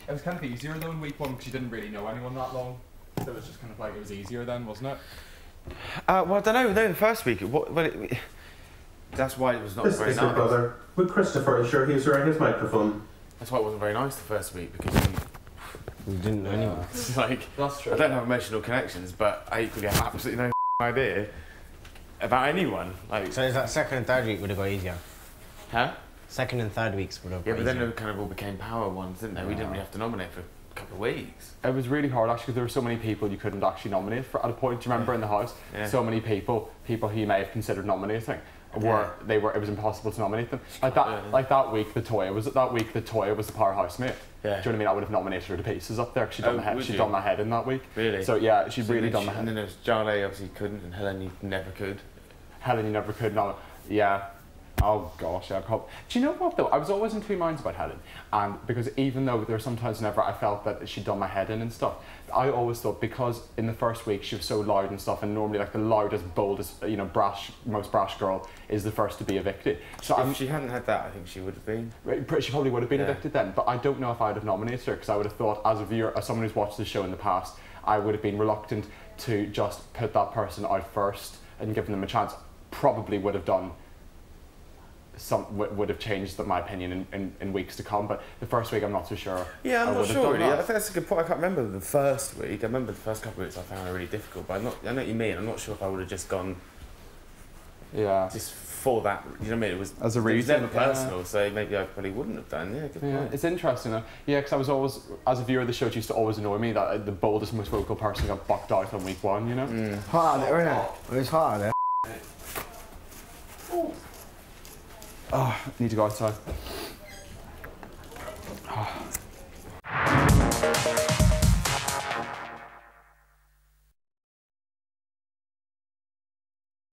It was kind of easier though in week 1 because you didn't really know anyone that long. So it was just kind of like, it was easier then, wasn't it? Well, I don't know. No, the first week, that's why it was not very nice. Brother. With Christopher, are you sure he was wearing his microphone? That's why it wasn't very nice the first week, because we didn't know anyone. It's like, that's true. I don't have emotional connections, but I equally have absolutely no idea about anyone. Like, so is that second and third week would have got easier? Huh? Second and third weeks would have got easier. Yeah, but then they kind of all became power ones, didn't they? We didn't really have to nominate for a couple of weeks. It was really hard actually because there were so many people you couldn't actually nominate for at a point. Do you remember in the house? Yeah. So many people who you may have considered nominating it was impossible to nominate them. Like that week the Toya was the power housemate. Yeah. Do you know what I mean? I would have nominated her to pieces up there because she'd done my head in that week. Really? So yeah, she'd really done my head. And then there was Jarlath obviously couldn't, and Helen you never could. Helen you never could, no. Yeah. Oh gosh, yeah, probably. Do you know what though? I was always in two minds about Helen, and because even though there were sometimes whenever I felt that she'd done my head in and stuff, I always thought because in the first week she was so loud and stuff, and normally like the loudest, boldest, most brash girl is the first to be evicted. So if she hadn't had that, I think she would have been. She probably would have been evicted then, but I don't know if I'd have nominated her because I would have thought, as a viewer, as someone who's watched the show in the past, I would have been reluctant to just put that person out first and give them a chance. Probably would have done. Would have changed my opinion in weeks to come, but the first week I'm not so sure. Yeah, I'm not sure really. I think that's a good point. I can't remember the first week. I remember the first couple of weeks I found it really difficult, but I know what you mean. I'm not sure if I would have just gone. Yeah. Just for that, you know what I mean? It was as a reason. It was never personal, so maybe I probably wouldn't have done. Yeah, good point. It's interesting. Yeah, because I was always, as a viewer of the show, it used to always annoy me that the boldest, most vocal person got bucked out on week 1. You know. Hard, isn't it? It was hard. Oh, I need to go outside.